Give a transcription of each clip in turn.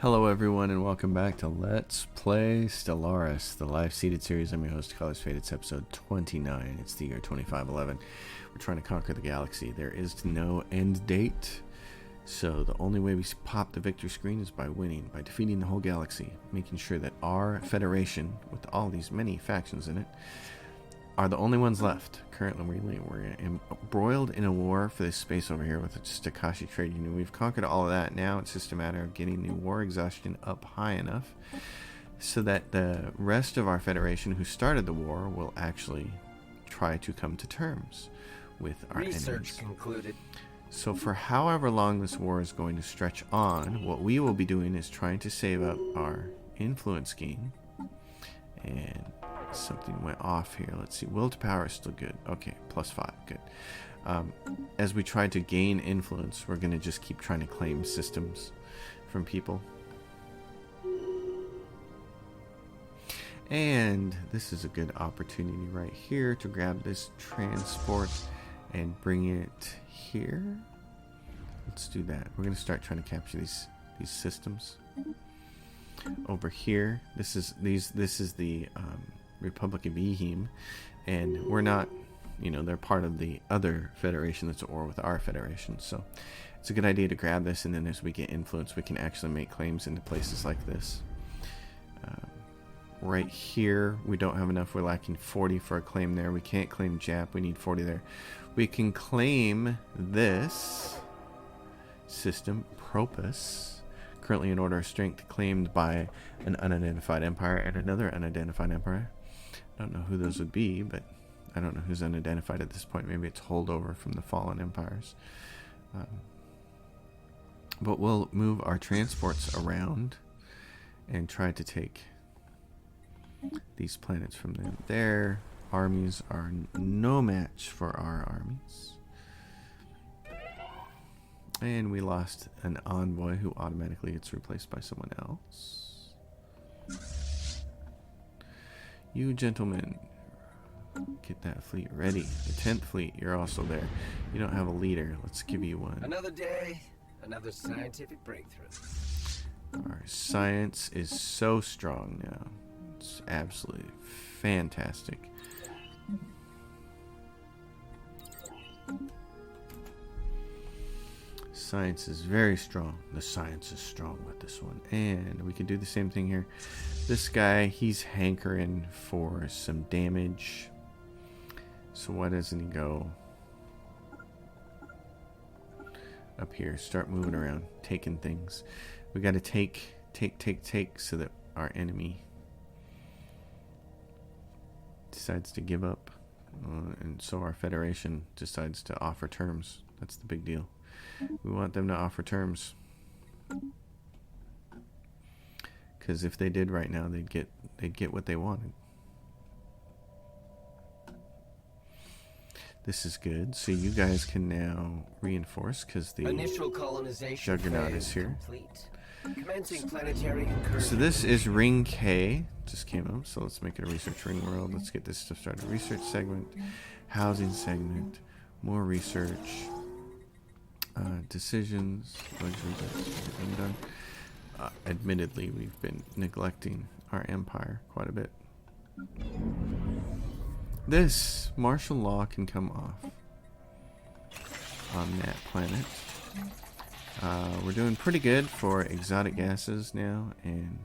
Hello everyone and welcome back to Let's Play Stellaris, the live seeded series. I'm your host, Colors Fade. It's episode 29. It's the year 2511. We're trying to conquer the galaxy. There is no end date, so the only way we pop the victory screen is by winning, by defeating the whole galaxy, making sure that our Federation, with all these many factions in it, are the only ones left. Currently, we're embroiled in a war for this space over here with the Stakashi Trade Union. We've conquered all of that. Now it's just a matter of getting the war exhaustion up high enough so that the rest of our Federation who started the war will actually try to come to terms with our Research enemies. concluded. So for however long this war is going to stretch on, what we will be doing is trying to save up our influence gain. And something went off here. Let's see. Will to power is still good. Okay, +5. Good. As we try to gain influence, we're going to just keep trying to claim systems from people. And this is a good opportunity right here to grab this transport and bring it here. Let's do that. We're going to start trying to capture these systems. Over here, this is the Republic of Ehim, and we're not, they're part of the other federation that's at war with our federation, so it's a good idea to grab this, and then as we get influence, we can actually make claims into places like this. Right here, we don't have enough. We're lacking 40 for a claim there. We can't claim Jap. We need 40 there. We can claim this system, Propus, currently in order of strength, claimed by an unidentified empire and another unidentified empire. I don't know who those would be, but I don't know who's unidentified at this point. Maybe it's holdover from the fallen empires. But we'll move our transports around and try to take these planets from them. Their armies are no match for our armies. And we lost an envoy who automatically gets replaced by someone else. You gentlemen, get that fleet ready. The 10th fleet, you're also there. You don't have a leader. Let's give you one. Another day, another scientific breakthrough. Our science is so strong now. It's absolutely fantastic. Science is very strong. The science is strong with this one. And we can do the same thing here. This guy, he's hankering for some damage. So why doesn't he go up here? Start moving around, taking things. We got to take so that our enemy decides to give up. And so our Federation decides to offer terms. That's the big deal. We want them to offer terms, because if they did right now, they'd get what they wanted. This is good. So you guys can now reinforce, because the initial colonization Juggernaut is here. Complete. Commencing planetary incursion. So this is Ring K. Just came up. So let's make it a research ring world. Let's get this stuff started. Research segment, housing segment, more research. Decisions, luxury, everything done. Admittedly, we've been neglecting our empire quite a bit. This martial law can come off on that planet. We're doing pretty good for exotic gases now and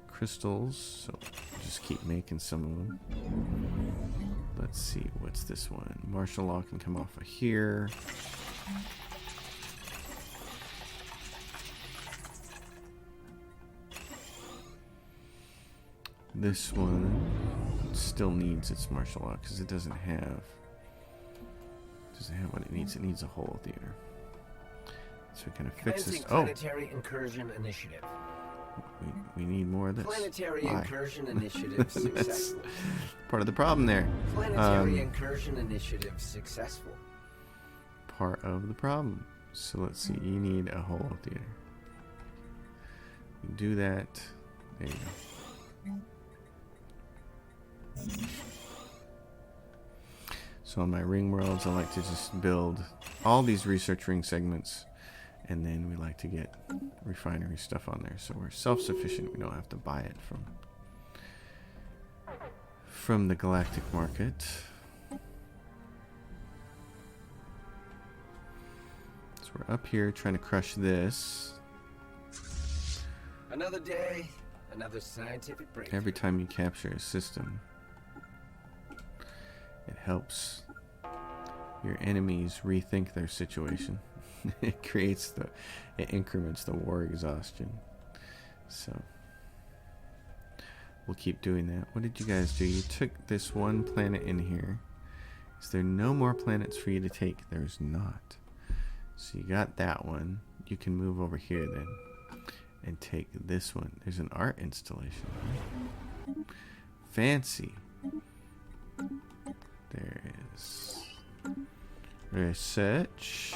crystals, so just keep making some of them. Let's see, what's this one? Martial law can come off of here. This one still needs its martial law because it doesn't have what it needs. It needs a whole theater. So we kind of fix this. Oh, planetary incursion initiative. we need more of this. Planetary incursion initiative successful. Part of the problem there. Planetary incursion initiative successful. Part of the problem. So let's see. You need a whole theater. You do that. There you go. So on my ring worlds, I like to just build all these research ring segments And then we like to get refinery stuff on there, so we're self-sufficient. We don't have to buy it from the galactic market. So we're up here trying to crush this. Another day, another scientific breakthrough. Every time you capture a system, it helps your enemies rethink their situation. It increments the war exhaustion. So we'll keep doing that. What did you guys do? You took this one planet in here. Is there no more planets for you to take? There's not. So you got that one. You can move over here then and take this one. There's an art installation. Fancy. There is research.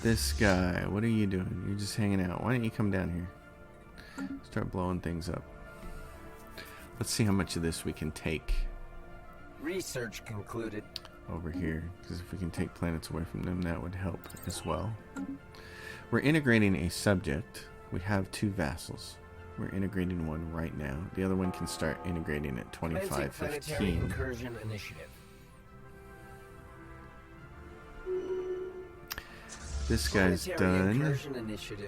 This guy, what are you doing? You're just hanging out. Why don't you come down here? Start blowing things up. Let's see how much of this we can take. Research concluded. Over here, because if we can take planets away from them, that would help as well. We're integrating a subject. We have 2 vassals. We're integrating one right now. The other one can start integrating at 2515. Incursion initiative. This guy's done.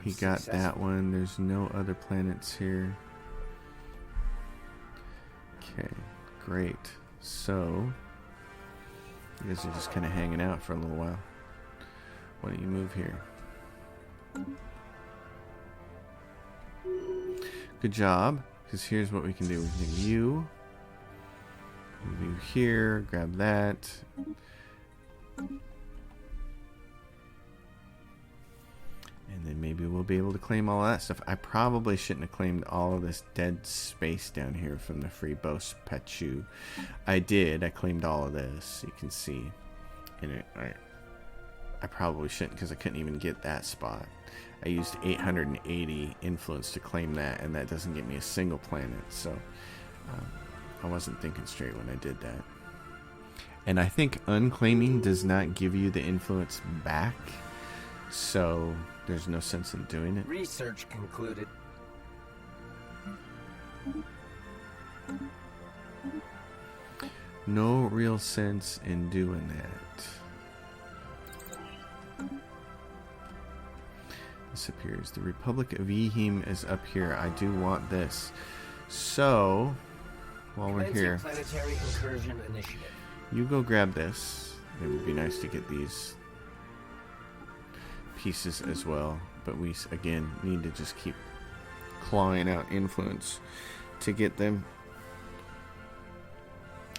He got successful. that one. There's no other planets here. Okay, great. So you guys are just kind of hanging out for a little while. Why don't you move here? Good job, because here's what we can do. We can do you. Move you here, grab that. And then maybe we'll be able to claim all of that stuff. I probably shouldn't have claimed all of this dead space down here from the free Bos Pechu. I did. I claimed all of this. You can see. And I probably shouldn't, because I couldn't even get that spot. I used 880 influence to claim that, and that doesn't get me a single planet. So I wasn't thinking straight when I did that. And I think unclaiming does not give you the influence back. So there's no sense in doing it. Research concluded. No real sense in doing that. This appears. The Republic of Yihim is up here. I do want this. So, while we're here, Planetary incursion initiative. you go grab this. It would be nice to get these pieces as well, but we again need to just keep clawing out influence to get them.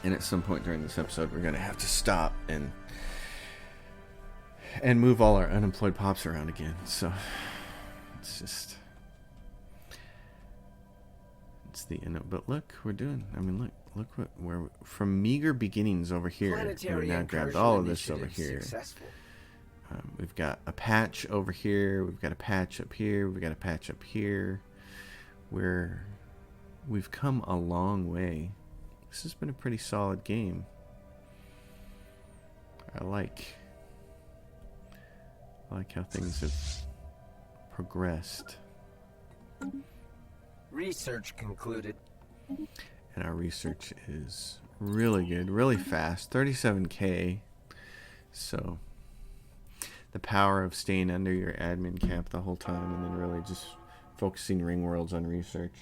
And at some point during this episode, we're gonna have to stop and move all our unemployed pops around again. So it's the end of, but look, we're doing. I mean, look what we're from meager beginnings over here. We now grabbed all of this over here. We've got a patch over here. We've got a patch up here. We've got a patch up here. We've come a long way. This has been a pretty solid game. I like how things have progressed. Research concluded. And our research is really good, really fast. 37K. So the power of staying under your admin cap the whole time and then really just focusing ring worlds on research.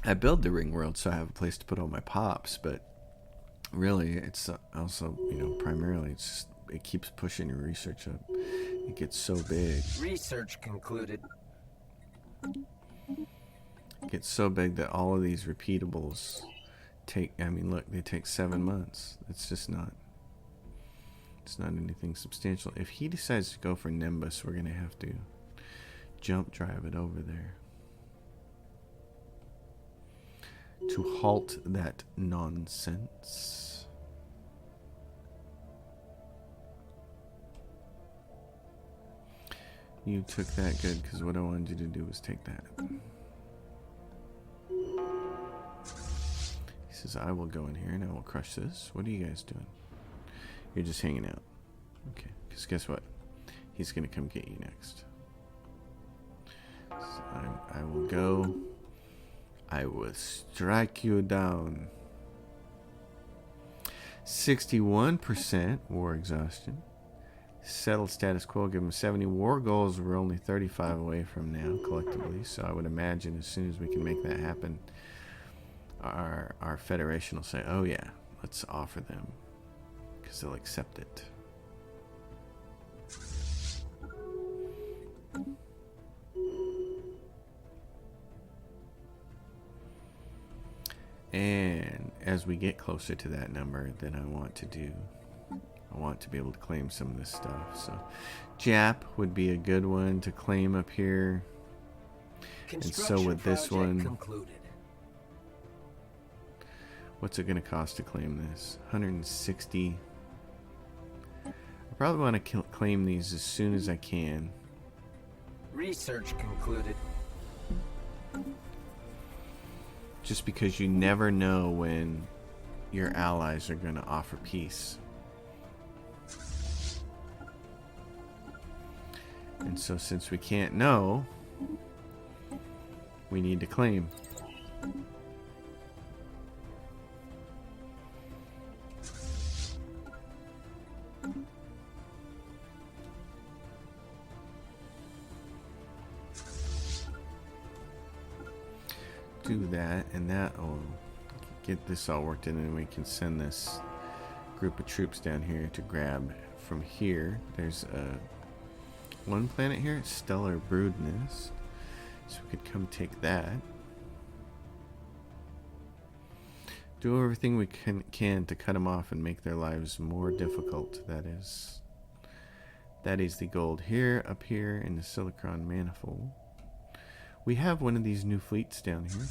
I build the ring world so I have a place to put all my pops, but really it's also, primarily it's just, it keeps pushing your research up. It gets so big. Research concluded. It gets so big that all of these repeatables they take 7 months. It's just not. It's not anything substantial. If he decides to go for Nimbus, we're going to have to jump drive it over there to halt that nonsense. You took that good, because what I wanted you to do was take that. He's says, I will go in here and I will crush this. What are you guys doing? You're just hanging out. Okay, because guess what? He's going to come get you next. So I will go. I will strike you down. 61% war exhaustion. Settled status quo. Give them 70 war goals. We're only 35 away from now collectively. So I would imagine as soon as we can make that happen, our federation will say, oh yeah, let's offer them, because they'll accept it. And as we get closer to that number, then I want to be able to claim some of this stuff. So Jap would be a good one to claim up here. And so with this one, concluded. What's it going to cost to claim this? 160. I probably want to claim these as soon as I can. Research concluded. Just because you never know when your allies are going to offer peace. And so since we can't know, we need to claim. Do that, and that will get this all worked in, and we can send this group of troops down here to grab from here. There's one planet here, Stellar Broodness, so we could come take that. Do everything we can to cut them off and make their lives more difficult. That is the gold here, up here in the Silicon Manifold. We have one of these new fleets down here.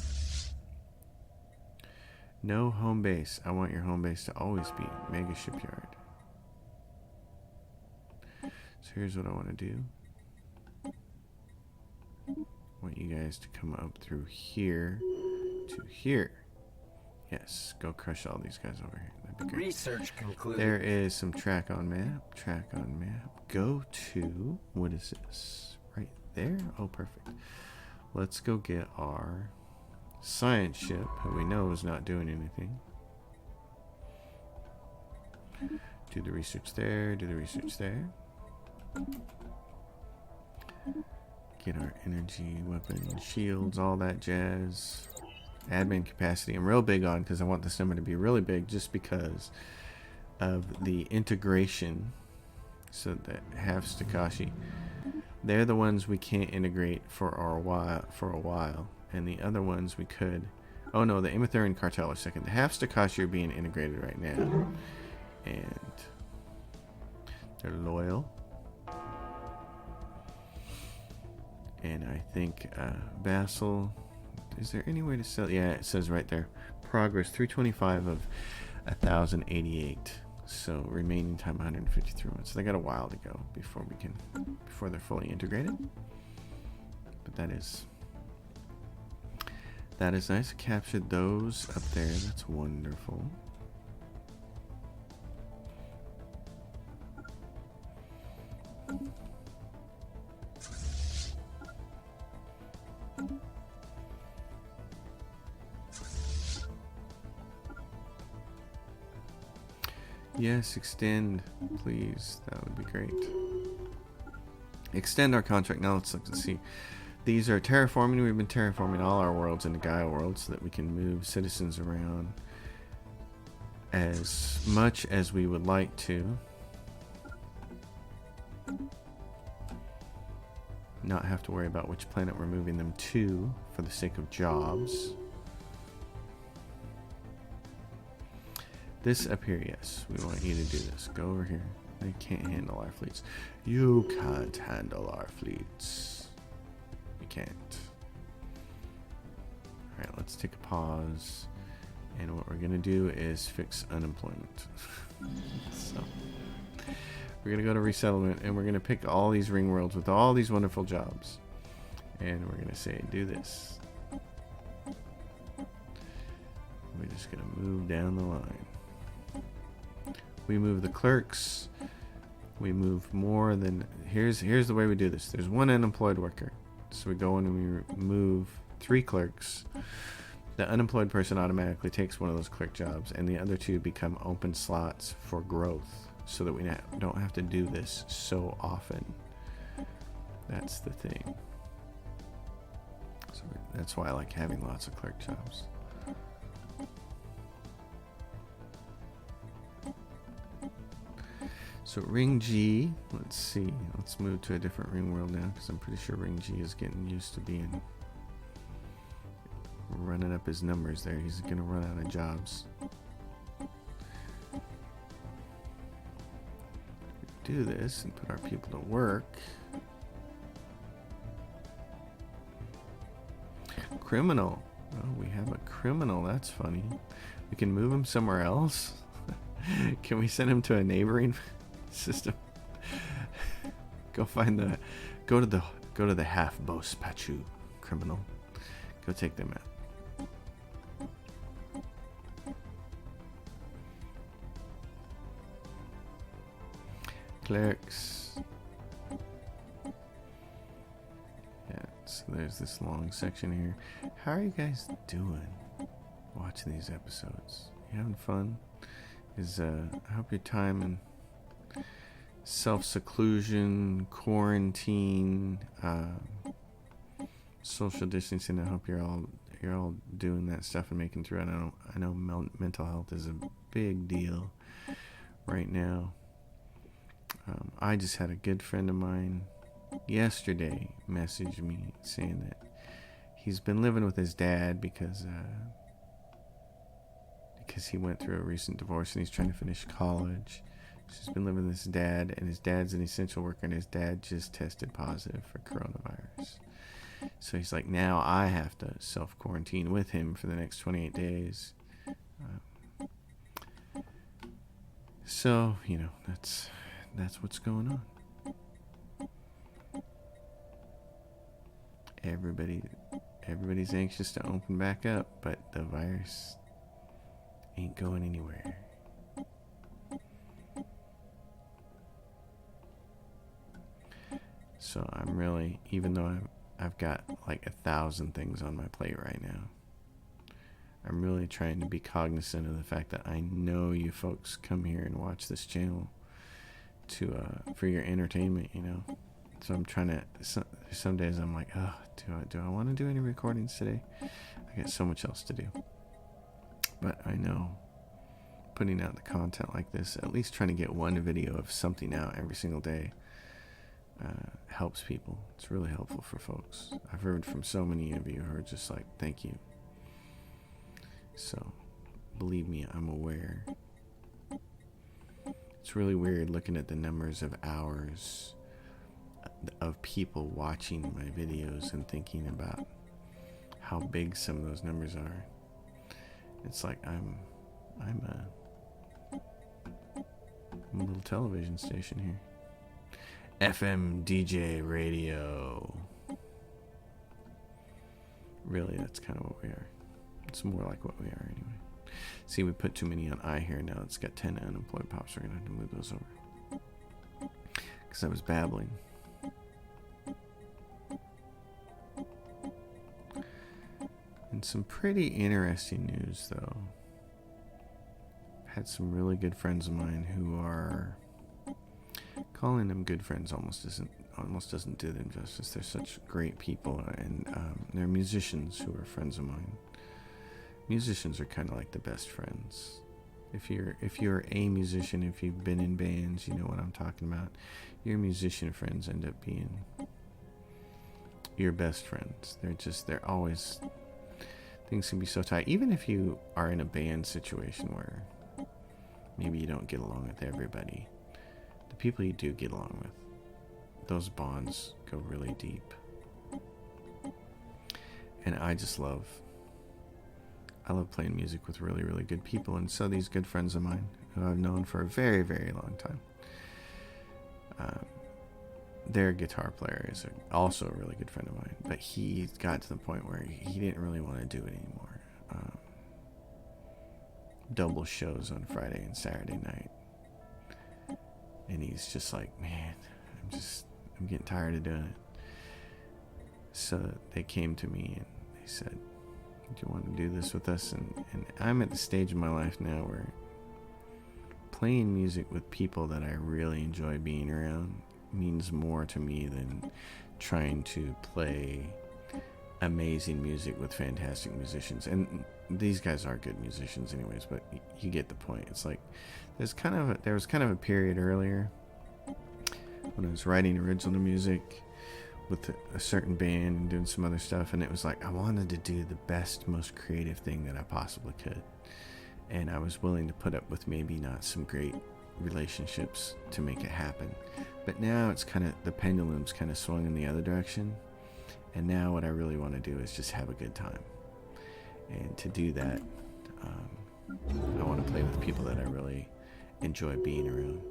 No home base. I want your home base to always be Mega Shipyard. So here's what I want to do. I want you guys to come up through here to here. Yes, go crush all these guys over here. That'd be great. Research concluded. There is some track on map. Track on map. Go to, what is this? Right there? Oh, perfect. Let's go get our science ship, who we know is not doing anything. Do the research there, do the research there. Get our energy, weapon, shields, all that jazz. Admin capacity I'm real big on, because I want this number to be really big, just because of the integration. So that half Stakashi, they're the ones we can't integrate for a while, and the other ones we could. Oh no, the Imithurian cartel are second. The half Stakashi are being integrated right now, and they're loyal. And I think Vassal. Is there any way to sell? Yeah, it says right there. Progress 325 of 1088. So remaining time 153 months. So they got a while to go before they're fully integrated. But that is nice. Captured those up there. That's wonderful. Yes, extend, please. That would be great. Extend our contract. Now let's look and see. These are terraforming. We've been terraforming all our worlds into Gaia worlds so that we can move citizens around as much as we would like to. Not have to worry about which planet we're moving them to for the sake of jobs. This up here, yes. We want you to do this. Go over here. They can't handle our fleets. You can't handle our fleets. We can't. Alright, let's take a pause. And what we're going to do is fix unemployment. So, we're going to go to resettlement, and we're going to pick all these ring worlds with all these wonderful jobs. And we're going to say, do this. we're just gonna move down the line. We move the clerks. We move more than... Here's the way we do this. There's one unemployed worker. So we go in and we move 3 clerks. The unemployed person automatically takes one of those clerk jobs, and the other 2 become open slots for growth, so that we don't have to do this so often. That's the thing. So that's why I like having lots of clerk jobs. So ring G, let's see. Let's move to a different ring world now, because I'm pretty sure ring G is getting used to running up his numbers there. He's going to run out of jobs. Do this and put our people to work. Criminal. Oh, we have a criminal. That's funny. We can move him somewhere else. Can we send him to a neighboring system? Go to the half Bos Pachu criminal. Go take them out. Clerks. Yeah, so there's this long section here. How are you guys doing watching these episodes? You having fun? I hope your time in self-seclusion, quarantine, social distancing, I hope you're all doing that stuff and making through it. I know mental health is a big deal right now. I just had a good friend of mine yesterday message me saying that he's been living with his dad because he went through a recent divorce and he's trying to finish college. So he's been living with his dad, and his dad's an essential worker, and his dad just tested positive for coronavirus. So he's like, now I have to self-quarantine with him for the next 28 days. So, that's what's going on. Everybody's anxious to open back up, but the virus ain't going anywhere. So I'm really, even though I've got like 1,000 things on my plate right now, I'm really trying to be cognizant of the fact that I know you folks come here and watch this channel for your entertainment, So I'm trying to. Some days I'm like, oh, do I want to do any recordings today? I got so much else to do. But I know putting out the content like this, at least trying to get one video of something out every single day, helps people. It's really helpful for folks. I've heard from so many of you who are just like, thank you. So, believe me, I'm aware. It's really weird looking at the numbers of hours of people watching my videos and thinking about how big some of those numbers are. It's like I'm a little television station here. FM DJ radio. Really, that's kind of what we are. It's more like what we are anyway. See, we put too many on I here now. It's got 10 unemployed pops. We're going to have to move those over. Because I was babbling. And some pretty interesting news, though. I've had some really good friends of mine who are... Calling them good friends almost doesn't do them justice. They're such great people, and they're musicians who are friends of mine. Musicians are kind of like the best friends. If you're a musician, if you've been in bands, you know what I'm talking about. Your musician friends end up being your best friends. They're always, things can be so tight. Even if you are in a band situation where maybe you don't get along with everybody, the people you do get along with, those bonds go really deep. And I love playing music with really, really good people. And so these good friends of mine, who I've known for a very, very long time, their guitar player is also a really good friend of mine. But he got to the point where he didn't really want to do it anymore. double shows on Friday and Saturday night. And he's just like, man, I'm getting tired of doing it. So they came to me and they said, do you want to do this with us? And I'm at the stage in my life now where playing music with people that I really enjoy being around means more to me than trying to play amazing music with fantastic musicians. And these guys are good musicians anyways, but you get the point. It's like there was kind of a period earlier when I was writing original music with a certain band and doing some other stuff, and it was like I wanted to do the best, most creative thing that I possibly could, and I was willing to put up with maybe not some great relationships to make it happen. But now it's kind of, the pendulum's kind of swung in the other direction, and now what I really want to do is just have a good time. And to do that, I want to play with people that I really enjoy being around.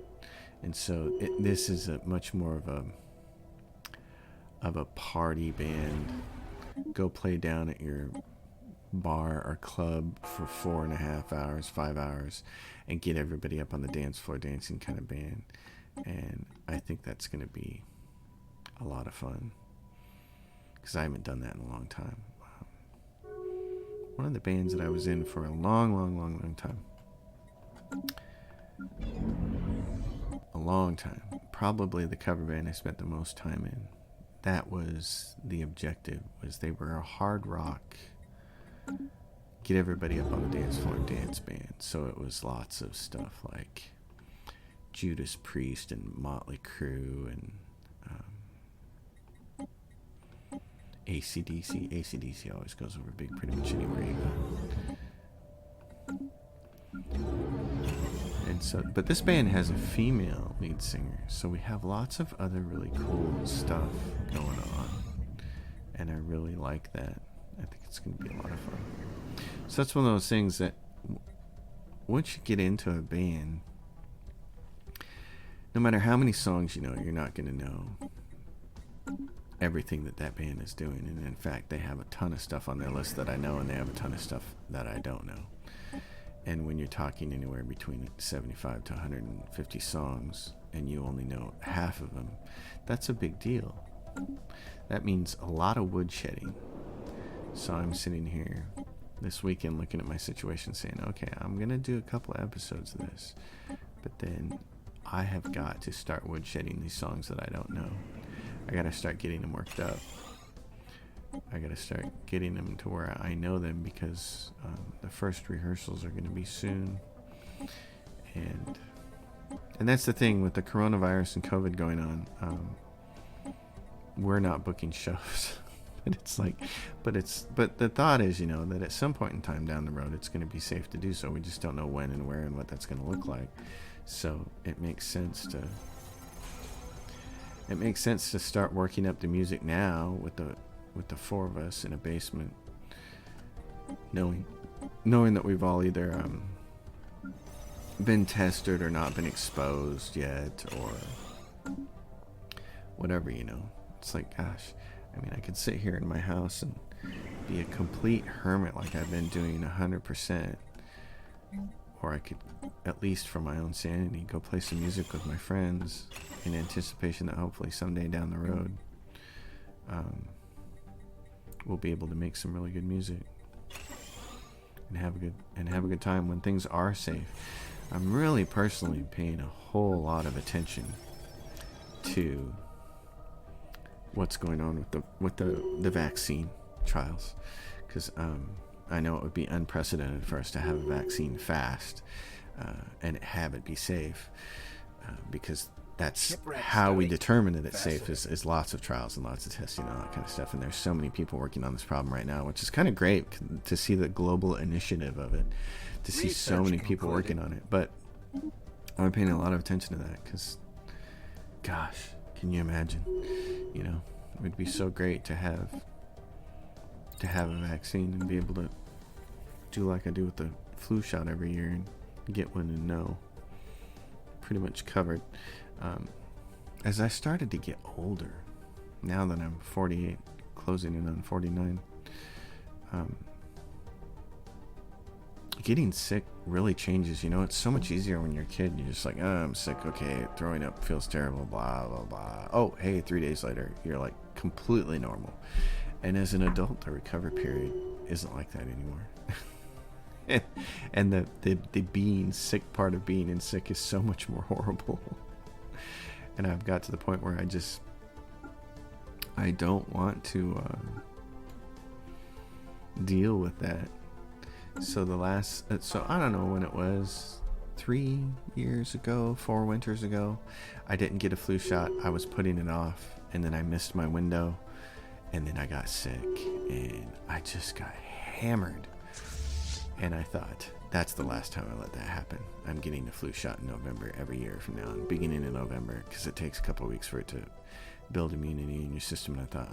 And so this is a much more of a party band. Go play down at your bar or club for 4.5 hours, 5 hours, and get everybody up on the dance floor dancing kind of band. And I think that's going to be a lot of fun, because I haven't done that in a long time. One of the bands that I was in for a long time, probably the cover band I spent the most time in, that was the objective, was they were a hard rock, get everybody up on the dance floor dance band. So it was lots of stuff like Judas Priest and Motley Crue and AC/DC. AC/DC always goes over big pretty much anywhere you go. And so, but this band has a female lead singer, so we have lots of other really cool stuff going on, and I really like that. I think it's going to be a lot of fun. So that's one of those things that once you get into a band, no matter how many songs you know, you're not going to know everything that band is doing. And in fact, they have a ton of stuff on their list that I know, and they have a ton of stuff that I don't know. And when you're talking anywhere between 75 to 150 songs and you only know half of them, that's a big deal. That means a lot of woodshedding. So I'm sitting here this weekend looking at my situation saying, okay, I'm going to do a couple of episodes of this, but then I have got to start woodshedding these songs that I don't know. I got to start getting them worked up. I got to start getting them to where I know them, because the first rehearsals are going to be soon. And that's the thing with the coronavirus and COVID going on. We're not booking shows. But it's like, but the thought is, that at some point in time down the road, it's going to be safe to do so. We just don't know when and where and what that's going to look like. So it makes sense to start working up the music now with the four of us in a basement, knowing that we've all either been tested or not been exposed yet, or whatever. It's like, gosh, I mean, I could sit here in my house and be a complete hermit like I've been doing 100%, or I could, at least for my own sanity, go play some music with my friends in anticipation that hopefully someday down the road we'll be able to make some really good music and have a good time when things are safe. I'm really personally paying a whole lot of attention to what's going on with the vaccine trials, because I know it would be unprecedented for us to have a vaccine fast and have it be safe, because that's how we determine that it's safe, is lots of trials and lots of testing and all that kind of stuff. And there's so many people working on this problem right now, which is kind of great to see the global initiative of it, to see so many people working on it. But I'm paying a lot of attention to that, because, gosh, can you imagine? It would be so great to have a vaccine and be able to do like I do with the flu shot every year and get one and know pretty much covered. As I started to get older, now that I'm 48, closing in on 49, getting sick really changes. You know, it's so much easier when you're a kid. You're just like, oh, I'm sick. Okay, throwing up feels terrible. Blah blah blah. Oh, hey, 3 days later, you're like completely normal. And as an adult, the recovery period isn't like that anymore. and the being sick part of being in sick is so much more horrible. And I've got to the point where I don't want to deal with that. So so I don't know when it was, 3 years ago, 4 winters ago, I didn't get a flu shot. I was putting it off, and then I missed my window, and then I got sick, and I just got hammered. And I thought, that's the last time I let that happen. I'm getting the flu shot in November every year from now on, beginning in November, because it takes a couple of weeks for it to build immunity in your system. And I thought,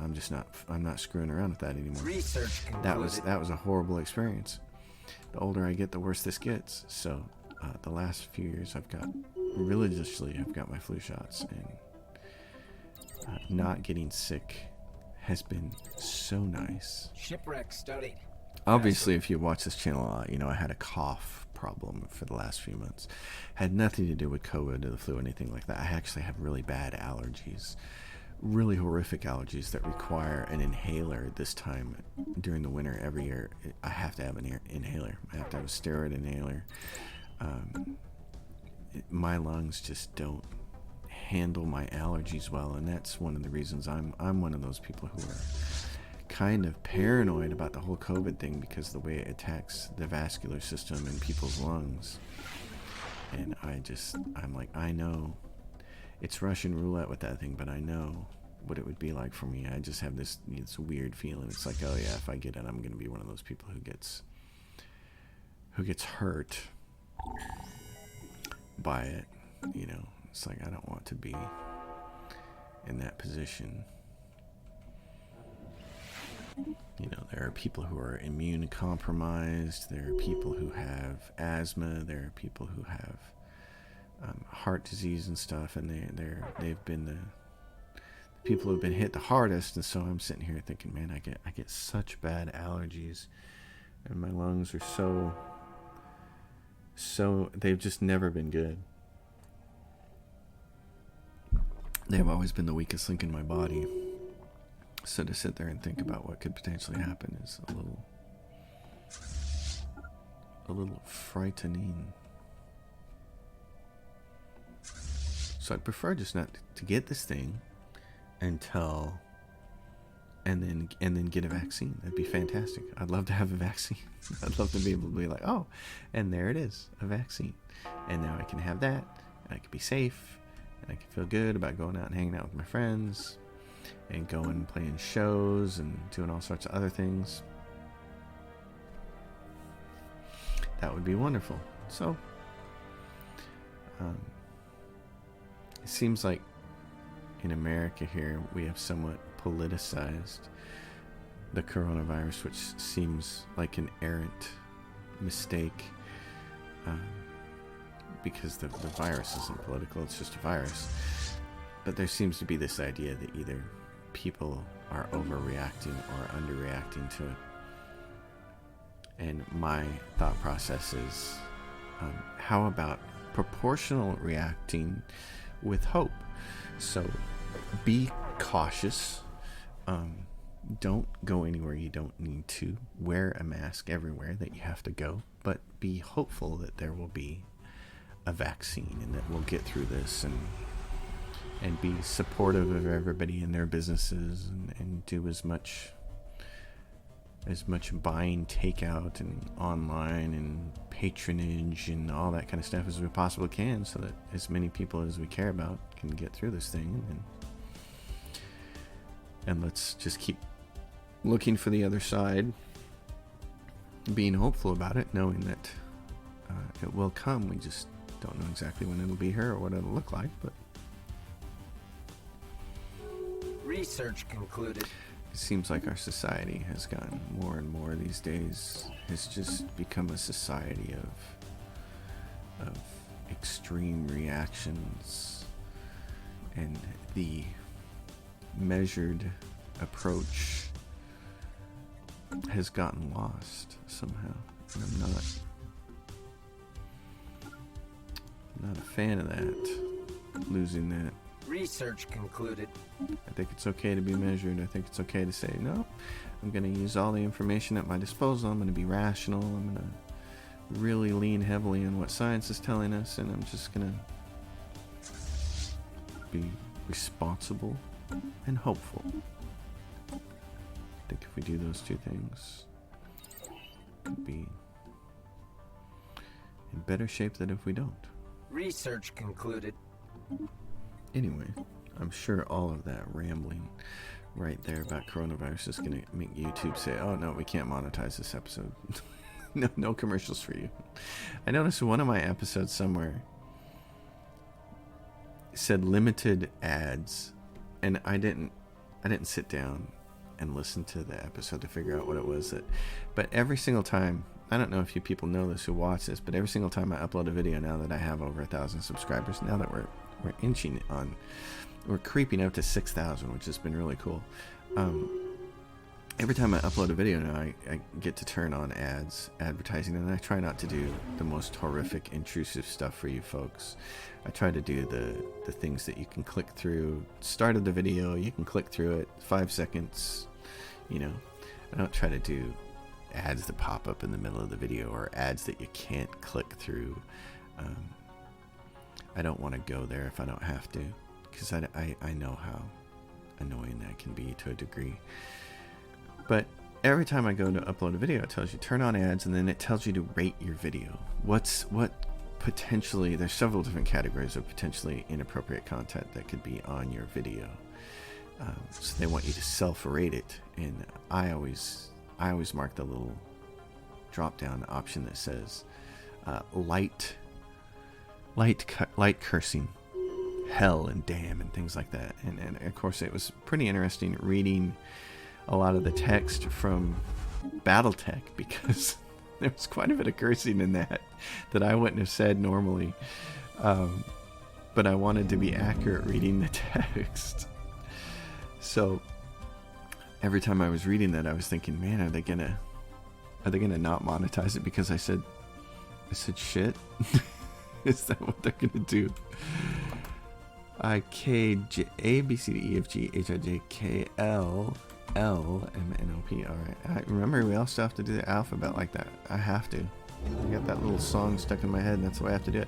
I'm not screwing around with that anymore. Research concluded. That was a horrible experience. The older I get, the worse this gets. So the last few years, I've got my flu shots, and not getting sick has been so nice. Shipwreck studied. Obviously, if you watch this channel a lot, you know I had a cough problem for the last few months. Had nothing to do with COVID or the flu or anything like that. I actually have really bad allergies. Really horrific allergies that require an inhaler this time during the winter every year. I have to have an inhaler. I have to have a steroid inhaler. My lungs just don't handle my allergies well, and that's one of the reasons I'm one of those people who are kind of paranoid about the whole COVID thing, because the way it attacks the vascular system in people's lungs. And I'm like, I know it's Russian roulette with that thing, but I know what it would be like for me. I just have this weird feeling. It's like, oh yeah, if I get it, I'm going to be one of those people who gets hurt by it. You know, it's like, I don't want to be in that position. You know, there are people who are immune compromised. There are people who have asthma. There are people who have heart disease and stuff, and they've been the people who have been hit the hardest. And so I'm sitting here thinking, man, I get such bad allergies, and my lungs are so they've just never been good. They've always been the weakest link in my body. So to sit there and think about what could potentially happen is a little frightening. So I'd prefer just not to get this thing and then get a vaccine. That'd be fantastic. I'd love to have a vaccine. I'd love to be able to be like, oh, and there it is, a vaccine. And now I can have that, and I can be safe, and I can feel good about going out and hanging out with my friends, and going and playing shows and doing all sorts of other things. That would be wonderful. So, it seems like in America here we have somewhat politicized the coronavirus, which seems like an errant mistake, because the virus isn't political, it's just a virus. But there seems to be this idea that either people are overreacting or underreacting to it. And my thought process is, how about proportional reacting with hope? So be cautious. Don't go anywhere you don't need to. Wear a mask everywhere that you have to go. But be hopeful that there will be a vaccine and that we'll get through this, and be supportive of everybody in their businesses, and do as much buying takeout and online and patronage and all that kind of stuff as we possibly can, so that as many people as we care about can get through this thing. And let's just keep looking for the other side, being hopeful about it, knowing that it will come. We just don't know exactly when it'll be here or what it'll look like, but Research concluded. it seems like our society has gotten more and more these days, has just become a society of extreme reactions, and the measured approach has gotten lost somehow. And Not a fan of that. Losing that. Research concluded. I think it's okay to be measured. I think it's okay to say, no, I'm going to use all the information at my disposal. I'm going to be rational. I'm going to really lean heavily on what science is telling us, and I'm just going to be responsible and hopeful. I think if we do those two things, we'll be in better shape than if we don't. Research concluded. Anyway, I'm sure all of that rambling right there about coronavirus is going to make YouTube say, oh no, we can't monetize this episode. No commercials for you. I noticed one of my episodes somewhere said limited ads, and I didn't sit down and listen to the episode to figure out what it was. But every single time, I don't know if you people know this who watch this, but every single time I upload a video, now that I have over 1,000 subscribers, now that we're inching on, we're creeping up to 6,000, which has been really cool. Every time I upload a video now, I get to turn on advertising, and I try not to do the most horrific, intrusive stuff for you folks. I try to do the things that you can click through. Start of the video, you can click through it, 5 seconds, you know. I don't try to do ads that pop up in the middle of the video or ads that you can't click through. I don't want to go there if I don't have to, because I know how annoying that can be to a degree. But every time I go to upload a video, it tells you turn on ads, and then it tells you to rate your video. What potentially, there's several different categories of potentially inappropriate content that could be on your video. So they want you to self-rate it, and I always mark the little drop-down option that says light cursing, hell and damn and things like that. And of course it was pretty interesting reading a lot of the text from Battletech, because there was quite a bit of cursing in that I wouldn't have said normally. But I wanted to be accurate reading the text. So every time I was reading that, I was thinking, man, are they gonna not monetize it because I said shit? Is that what they're gonna do? I K J A B C D E F G H I J K L L M N O P. All right. Remember, we also have to do the alphabet like that. I have to. I got that little song stuck in my head, and that's the way I have to do it.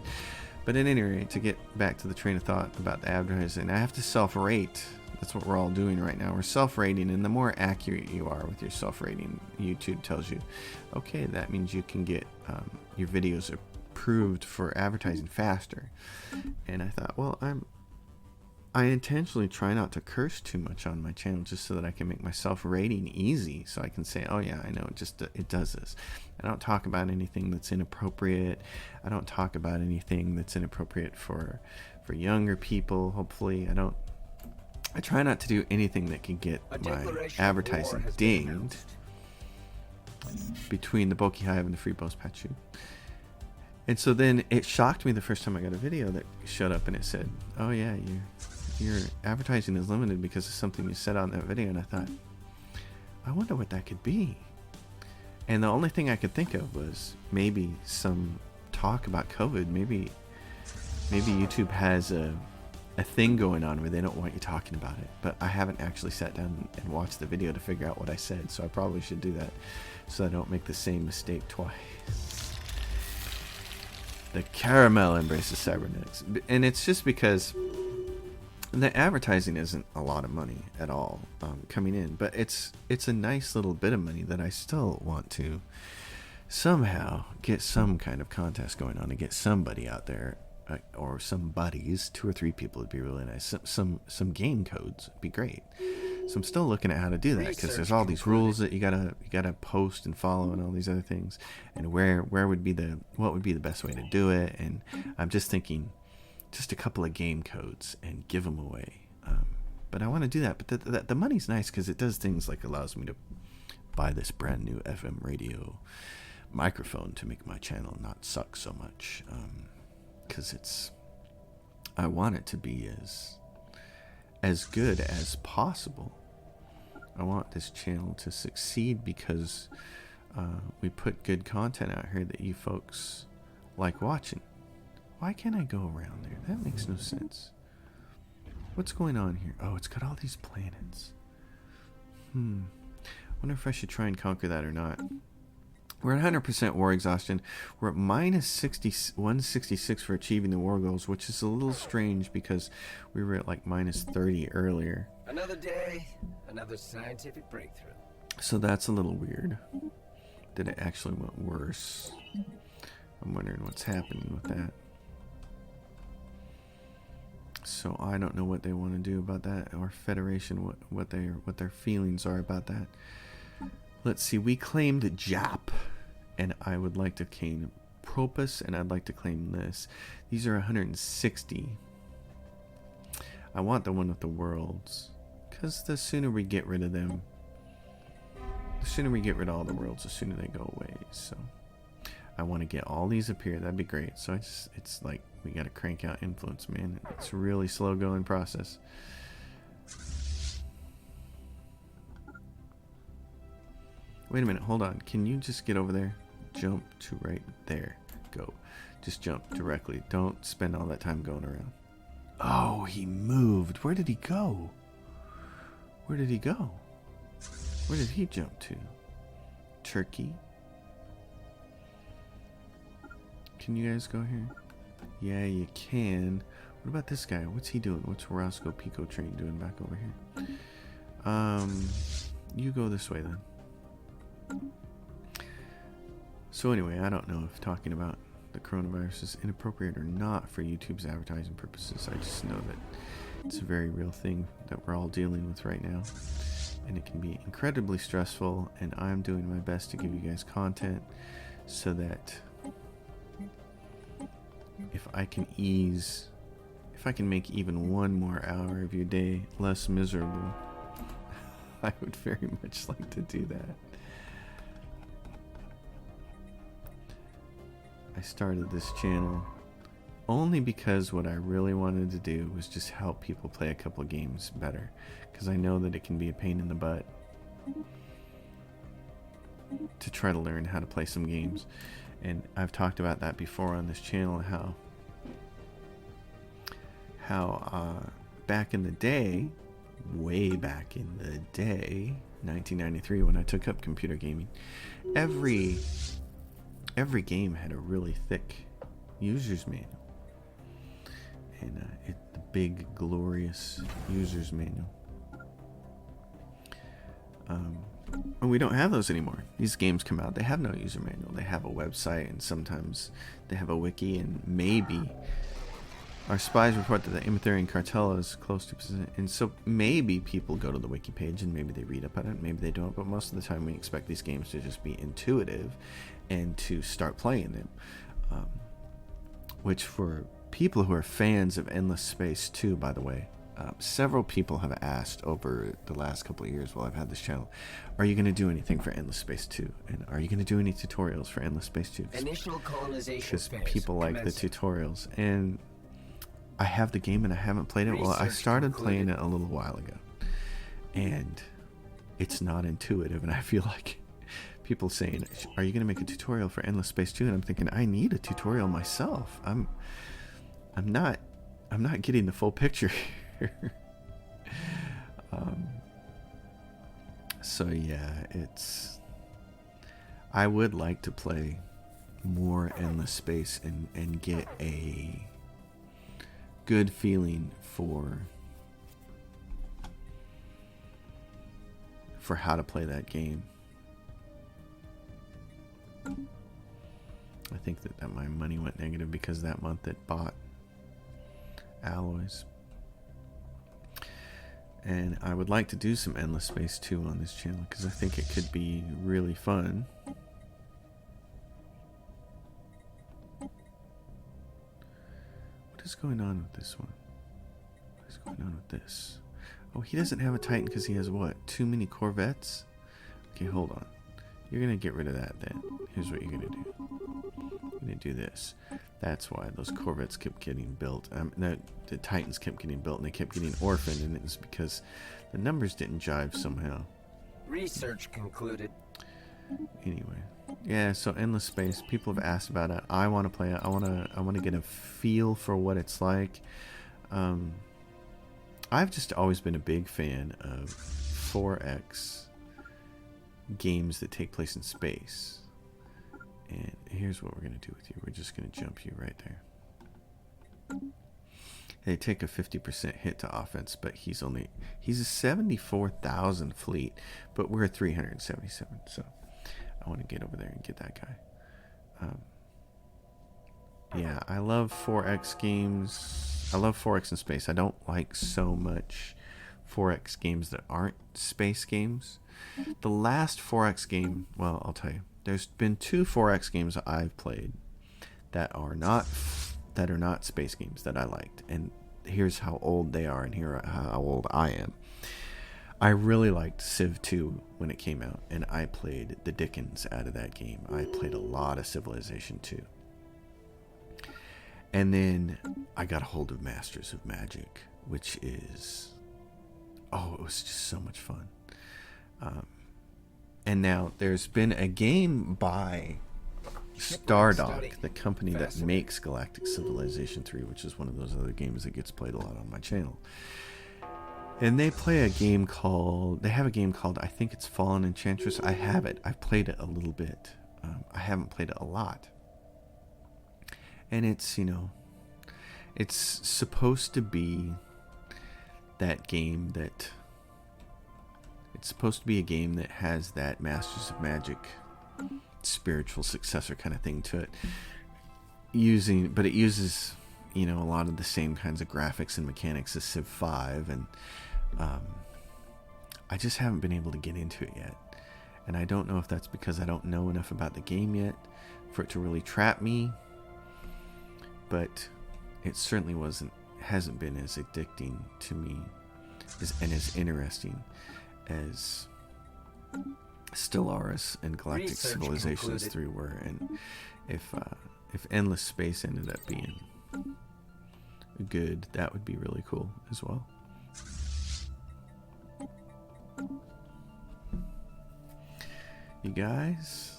But at any rate, to get back to the train of thought about the advertising, I have to self-rate. That's what we're all doing right now. We're self-rating, and the more accurate you are with your self-rating, YouTube tells you, okay, that means you can get your videos approved for advertising faster. And I thought, well, I intentionally try not to curse too much on my channel, just so that I can make my self-rating easy, so I can say, oh yeah, I know, it does this. I don't talk about anything that's inappropriate. I don't talk about anything that's inappropriate for younger people, hopefully. I try not to do anything that can get my advertising dinged between the Boki Hive and the Free Bows Pachu. And so then it shocked me the first time I got a video that showed up and it said, oh yeah, your advertising is limited because of something you said on that video. And I thought, I wonder what that could be. And the only thing I could think of was maybe some talk about COVID. Maybe YouTube has a thing going on where they don't want you talking about it. But I haven't actually sat down and watched the video to figure out what I said, so I probably should do that so I don't make the same mistake twice. The caramel embraces cybernetics. And it's just because the advertising isn't a lot of money at all coming in, but it's a nice little bit of money that I still want to somehow get some kind of contest going on to get somebody out there, or some buddies, 2 or 3 people would be really nice. Some game codes would be great. So I'm still looking at how to do that, because there's all these rules that you gotta post and follow and all these other things, and what would be the best way to do it. And I'm just thinking just a couple of game codes and give them away. But I want to do that. But the money's nice because it does things like allows me to buy this brand new FM radio microphone to make my channel not suck so much. Because I want it to be as good as possible. I want this channel to succeed because we put good content out here that you folks like watching. Why can't I go around there? That makes no sense. What's going on here? Oh, it's got all these planets. Wonder if I should try and conquer that or not. We're at 100% war exhaustion. We're at minus 166 for achieving the war goals, which is a little strange because we were at like minus 30 earlier. Another day, another scientific breakthrough. So that's a little weird. That it actually went worse. I'm wondering what's happening with that. So I don't know what they want to do about that, or Federation, what their feelings are about that. Let's see. We claimed Jap, and I would like to claim Propus, and I'd like to claim this. These are 160. I want the one with the worlds, because the sooner we get rid of them, the sooner we get rid of all the worlds, the sooner they go away. So I want to get all these up here. That'd be great. So it's like we got to crank out influence, man. It's a really slow going process. Wait a minute, hold on. Can you just get over there? Jump to right there. Go. Just jump directly. Don't spend all that time going around. Oh, he moved. Where did he go? Where did he go? Where did he jump to? Turkey? Can you guys go here? Yeah, you can. What about this guy? What's he doing? What's Roscoe Pico Train doing back over here? You go this way then. So anyway, I don't know if talking about the coronavirus is inappropriate or not for YouTube's advertising purposes. I just know that it's a very real thing that we're all dealing with right now, and it can be incredibly stressful, and I'm doing my best to give you guys content so that if I can make even one more hour of your day less miserable, I would very much like to do that. I started this channel only because what I really wanted to do was just help people play a couple of games better, because I know that it can be a pain in the butt to try to learn how to play some games. And I've talked about that before on this channel, how back in the day, way back in the day, 1993, when I took up computer gaming, every game had a really thick user's manual, and the big glorious user's manual. And we don't have those anymore. These games come out, they have no user manual. They have a website, and sometimes they have a wiki, and maybe our spies report that the Imitherian cartel is close to %. And so maybe people go to the wiki page and maybe they read up on it, maybe they don't, but most of the time we expect these games to just be intuitive and to start playing them. Which for people who are fans of Endless Space 2, by the way, several people have asked over the last couple of years while I've had this channel, are you going to do anything for Endless Space 2? And are you going to do any tutorials for Endless Space 2? Initial colonization Because phase people like the commencing. tutorials. And I have the game and I haven't played it. Well, I started playing it a little while ago, and it's not intuitive, and I feel like people saying, are you going to make a tutorial for Endless Space 2? And I'm thinking, I need a tutorial myself. I'm not getting the full picture here. So yeah, I would like to play more Endless Space and get a good feeling for how to play that game. I think that my money went negative because that month it bought alloys. And I would like to do some Endless Space 2 on this channel because I think it could be really fun. What is going on with this one? What is going on with this? Oh, he doesn't have a Titan because he has what? Too many Corvettes? Okay, hold on. You're going to get rid of that then. Here's what you're going to do. You're going to do this. That's why those Corvettes kept getting built. The Titans kept getting built and they kept getting orphaned, and it was because the numbers didn't jive somehow. Research concluded. Anyway. Yeah, so Endless Space. People have asked about it. I want to play it. I want to get a feel for what it's like. I've just always been a big fan of 4X games that take place in space. And here's what we're going to do with you. We're just going to jump you right there. They take a 50% hit to offense, but he's a 74,000 fleet, but we're a 377. So I want to get over there and get that guy. Yeah, I love 4X games. I love 4X in space. I don't like so much 4X games that aren't space games. The last 4X game, well, I'll tell you. There's been 2 4X games that I've played that are not space games that I liked. And here's how old they are, and here how old I am. I really liked Civ 2 when it came out, and I played the dickens out of that game. I played a lot of Civilization 2. And then I got a hold of Masters of Magic, which is... oh, it was just so much fun. And now there's been a game by Stardock, the company that makes Galactic Civilization 3, which is one of those other games that gets played a lot on my channel. And they have a game called, I think it's Fallen Enchantress. I have it. I've played it a little bit. I haven't played it a lot. And it's, it's supposed to be that game that... it's supposed to be a game that has that Masters of Magic spiritual successor kind of thing to it. But it uses, a lot of the same kinds of graphics and mechanics as Civ 5. And I just haven't been able to get into it yet. And I don't know if that's because I don't know enough about the game yet for it to really trap me. But it certainly hasn't been as addicting to me and as interesting as Stellaris and Galactic Civilizations 3 were. And if Endless Space ended up being good, that would be really cool as well. You guys,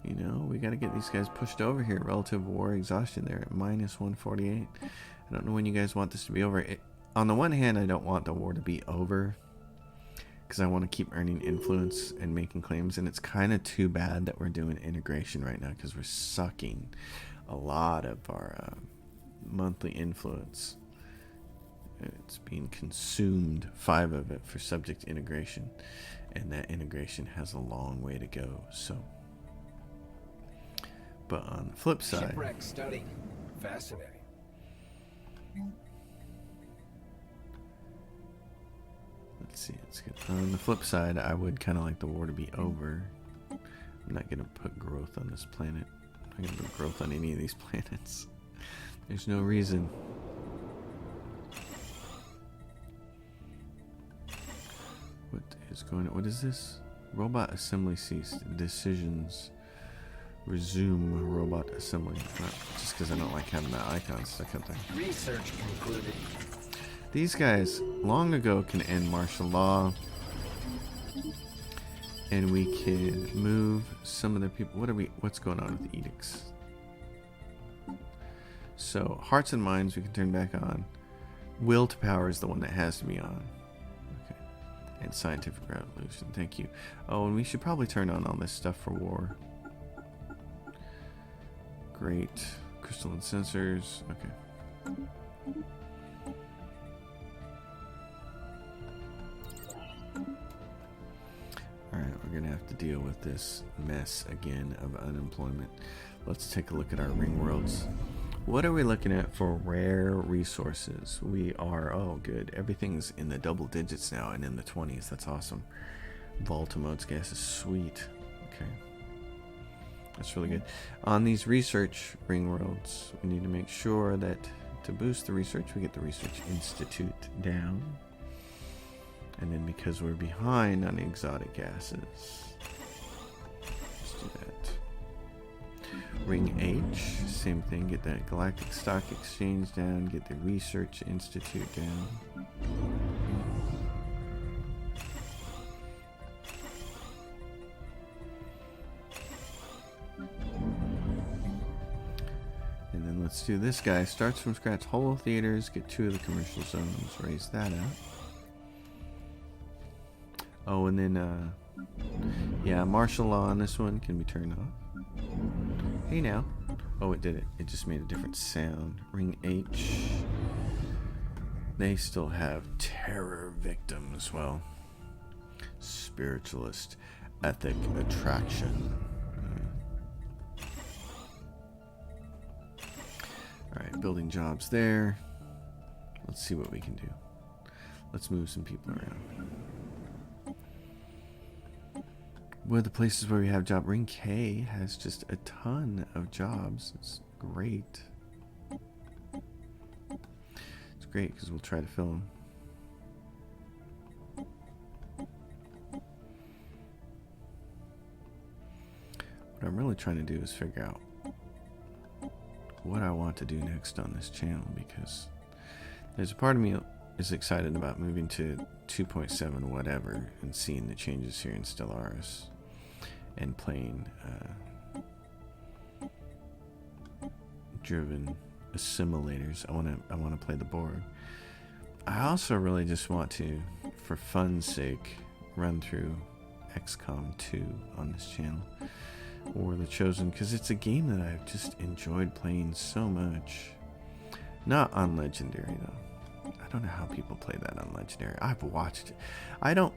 we got to get these guys pushed over here. Relative war exhaustion there at minus 148. I don't know when you guys want this to be over. On the one hand, I don't want the war to be over because I want to keep earning influence and making claims. And it's kind of too bad that we're doing integration right now because we're sucking a lot of our monthly influence. It's being consumed, 5 of it, for subject integration. And that integration has a long way to go. So, but on the flip side... Shipwreck study. Fascinating. Let's see, it's good. On the flip side, I would kind of like the war to be over. I'm not going to put growth on this planet. I'm not going to put growth on any of these planets. There's no reason. What is going on? What is this? Robot assembly ceased. Decisions resume robot assembly. Not just because I don't like having that icon stuck up there. Research concluded. These guys long ago can end martial law, and we can move some of their people. What's going on with the edicts? So hearts and minds we can turn back on. Will to power is the one that has to be on. Okay. And scientific revolution. Thank you. Oh, and we should probably turn on all this stuff for war. Great. Crystalline sensors. Okay. Alright, we're going to have to deal with this mess again of unemployment. Let's take a look at our ring worlds. What are we looking at for rare resources? We are, oh good, everything's in the double digits now and in the 20s. That's awesome. Volatile modes gas is sweet. Okay. That's really good. On these research ring worlds, we need to make sure that to boost the research, we get the Research Institute down. And then because we're behind on exotic gases, let's do that. Ring H, same thing, get that Galactic Stock Exchange down, get the Research Institute down. let's do this guy. Starts from scratch. Whole theaters. Get 2 of the commercial zones. Raise that out. Oh, and then, yeah, martial law on this one can be turned off. Hey now. Oh, it did it. It just made a different sound. Ring H. They still have terror victims. Well, spiritualist ethic attraction. Alright, building jobs there. Let's see what we can do. Let's move some people around. What are the places where we have job? Ring K has just a ton of jobs. It's great. It's great because we'll try to fill them. What I'm really trying to do is figure out what I want to do next on this channel, because there's a part of me is excited about moving to 2.7 whatever and seeing the changes here in Stellaris and playing driven assimilators. I want to play the Borg. I also really just want to, for fun's sake, run through XCOM 2 on this channel, or The Chosen, because it's a game that I've just enjoyed playing so much. Not on Legendary though. I don't know how people play that on Legendary. I've watched it. I don't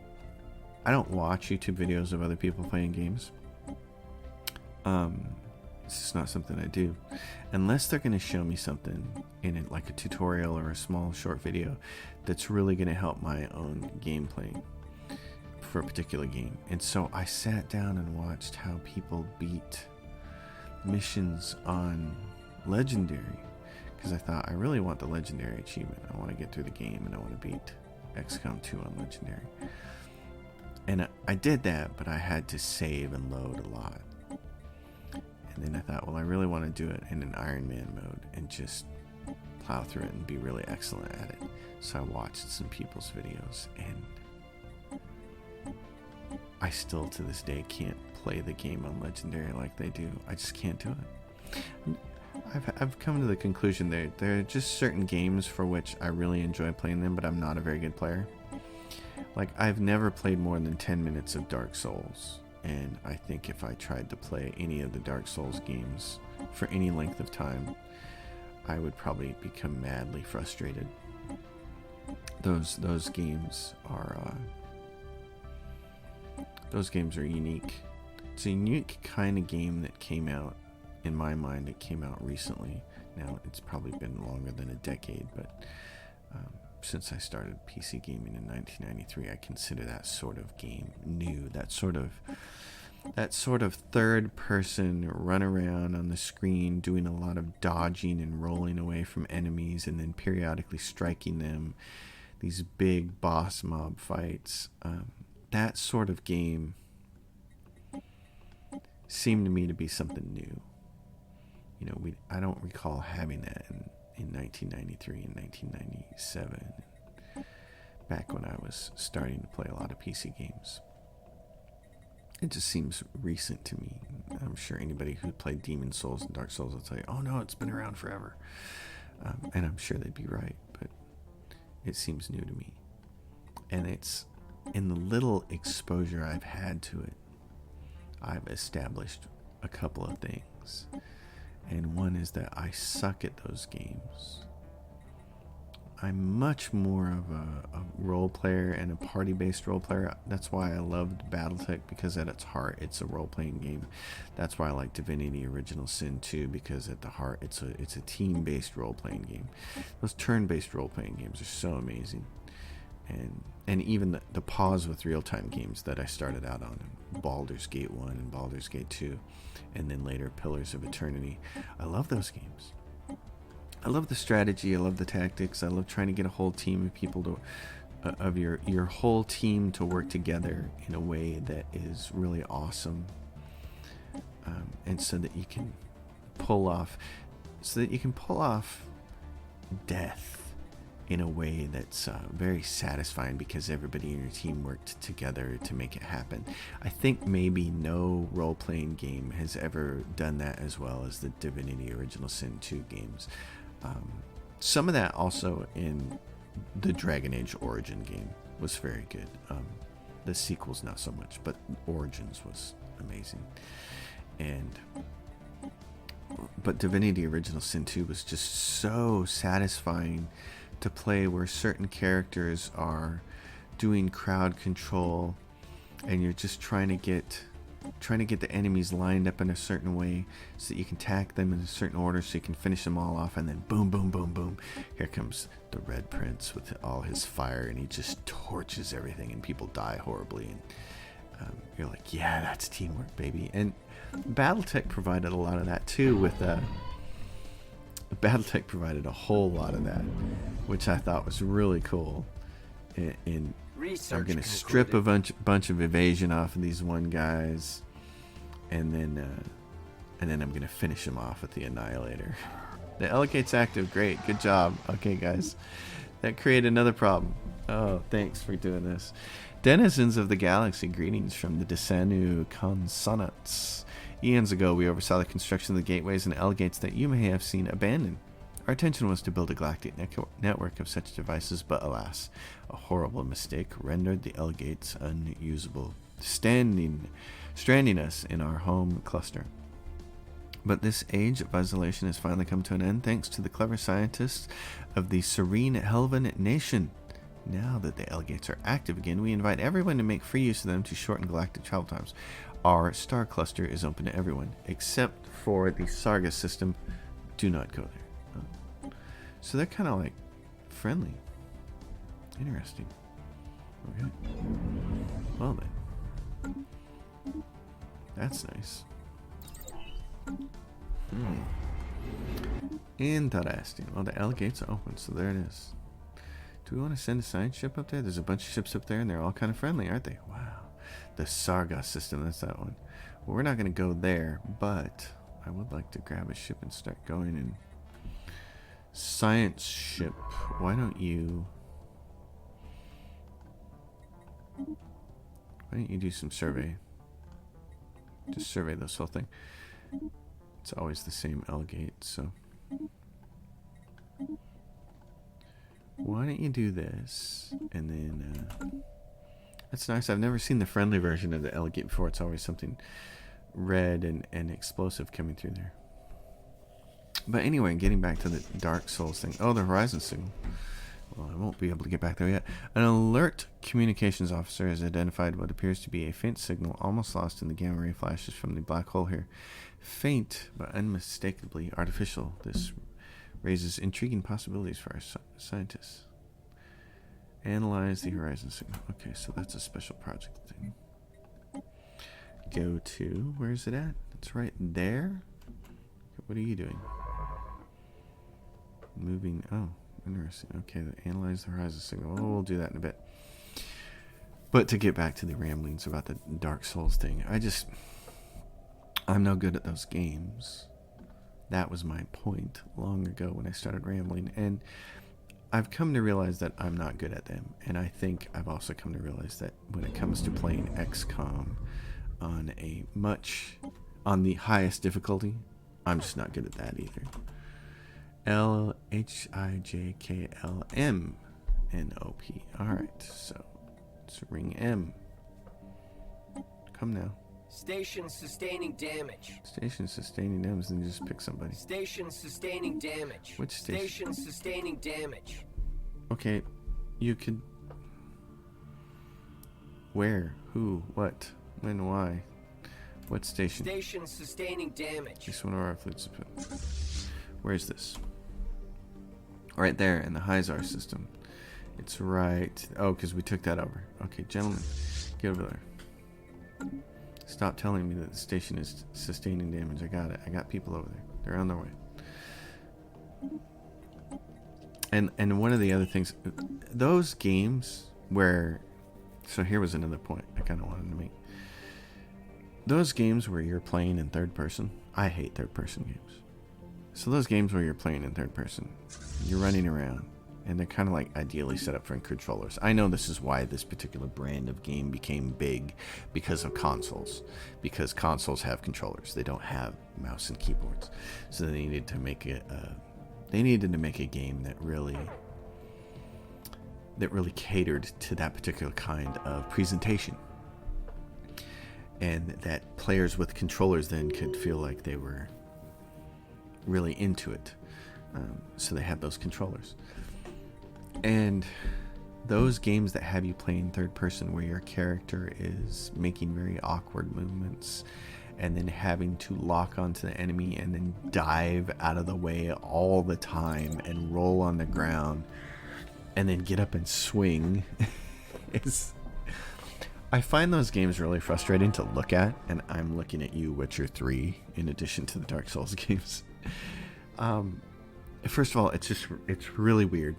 watch YouTube videos of other people playing games. It's just not something I do, unless they're going to show me something in it, like a tutorial or a small short video that's really going to help my own gameplay for a particular game. And so I sat down and watched how people beat missions on Legendary, because I thought, I really want the Legendary achievement. I want to get through the game and I want to beat XCOM 2 on Legendary. And I did that, but I had to save and load a lot. And then I thought, well, I really want to do it in an Iron Man mode and just plow through it and be really excellent at it. So I watched some people's videos, and I still to this day can't play the game on Legendary like they do. I just can't do it. I've come to the conclusion there are just certain games for which I really enjoy playing them, but I'm not a very good player. Like, I've never played more than 10 minutes of Dark Souls, and I think if I tried to play any of the Dark Souls games for any length of time, I would probably become madly frustrated. Those games are unique. It's a unique kind of game that came out, in my mind. It came out recently. Now, it's probably been longer than a decade, but since I started PC gaming in 1993, I consider that sort of game new. That sort of third person run around on the screen doing a lot of dodging and rolling away from enemies and then periodically striking them. These big boss mob fights. That sort of game seemed to me to be something new. You know, I don't recall having that in 1993 and 1997, back when I was starting to play a lot of PC games. It just seems recent to me. I'm sure anybody who played Demon Souls and Dark Souls will tell you, oh no, it's been around forever. And I'm sure they'd be right, but it seems new to me. And it's, in the little exposure I've had to it, I've established a couple of things. And one is that I suck at those games. I'm much more of a role player and a party-based role player. That's why I loved Battletech, because at its heart, it's a role-playing game. That's why I like Divinity Original Sin 2, because at the heart, it's a team-based role-playing game. Those turn-based role-playing games are so amazing. And even the pause with real-time games that I started out on, Baldur's Gate 1 and Baldur's Gate 2, and then later Pillars of Eternity. I love those games. I love the strategy. I love the tactics. I love trying to get a whole team of people to, of your whole team to work together in a way that is really awesome, and so that you can pull off death in a way that's very satisfying because everybody in your team worked together to make it happen. I think maybe no role-playing game has ever done that as well as the Divinity Original Sin 2 games. Some of that also in the Dragon Age Origin game was very good. The sequels not so much, but Origins was amazing. But Divinity Original Sin 2 was just so satisfying to play, where certain characters are doing crowd control and you're just trying to get the enemies lined up in a certain way so that you can attack them in a certain order so you can finish them all off, and then boom, boom, boom, boom, here comes the Red Prince with all his fire and he just torches everything and people die horribly, and you're like, yeah, that's teamwork, baby. And Battletech provided a lot of that too with Battletech provided a whole lot of that, which I thought was really cool. And I'm going to strip a bunch of evasion off of these one guys, and then I'm going to finish him off with the Annihilator. The Elegate's active. Great. Good job. Okay, guys. That created another problem. Oh, thanks for doing this. Denizens of the galaxy, greetings from the Desanu Consonants. Eons ago, we oversaw the construction of the gateways and Elegates that you may have seen abandoned. Our intention was to build a galactic network of such devices, but alas, a horrible mistake rendered the Elegates unusable, stranding us in our home cluster. But this age of isolation has finally come to an end thanks to the clever scientists of the Serene Helvan Nation. Now that the Elegates are active again, we invite everyone to make free use of them to shorten galactic travel times. Our star cluster is open to everyone, except for the Sarga system. Do not go there. Oh. So they're kind of like friendly. Interesting. Okay. Well then. That's nice. Interesting. Well, the Elegates are open, so there it is. Do we want to send a science ship up there? There's a bunch of ships up there, and they're all kind of friendly, aren't they? Wow. The Sarga system, that's that one. Well, we're not going to go there, but I would like to grab a ship and start going in. Science ship. Why don't you do some survey? Just survey this whole thing. It's always the same Elegate, so why don't you do this, and then that's nice. I've never seen the friendly version of the Elegate before. It's always something red and explosive coming through there. But anyway, getting back to the Dark Souls thing. Oh, the Horizon Signal. Well, I won't be able to get back there yet. An alert communications officer has identified what appears to be a faint signal almost lost in the gamma ray flashes from the black hole here. Faint, but unmistakably artificial. This raises intriguing possibilities for our scientists. Analyze the Horizon Signal. Okay, so that's a special project thing. Go to, where is it at? It's right there. What are you doing? Moving, oh, interesting. Okay, analyze the Horizon Signal. Oh, we'll do that in a bit. But to get back to the ramblings about the Dark Souls thing, I'm no good at those games. That was my point long ago when I started rambling, and I've come to realize that I'm not good at them, and I think I've also come to realize that when it comes to playing XCOM on the highest difficulty, I'm just not good at that either. LHIJKLMNOP. Alright, so it's ring M. Come now. Station sustaining damage. Station sustaining damage, then just pick somebody. Station sustaining damage. Which station? Station sustaining damage. Okay, you could... Where? Who? What? When? Why? What station? Station sustaining damage. This one of our fleets. Where is this? Right there in the Hyzar system. It's right... Oh, because we took that over. Okay, gentlemen, get over there. Stop telling me that the station is sustaining damage. I got it. I got people over there. They're on their way. And one of the other things, those games where... So here was another point I kind of wanted to make. Those games where you're playing in third person, I hate third person games. So those games where you're playing in third person, you're running around, and they're kind of like ideally set up for controllers. I know this is why this particular brand of game became big, because of consoles. Because consoles have controllers, they don't have mouse and keyboards, so they needed to make it. They needed to make a game that really catered to that particular kind of presentation, and that players with controllers then could feel like they were really into it. So they had those controllers. And those games that have you playing third person, where your character is making very awkward movements and then having to lock onto the enemy and then dive out of the way all the time and roll on the ground and then get up and swing, I find those games really frustrating to look at, and I'm looking at you, Witcher 3, in addition to the Dark Souls games. First of all, it's really weird.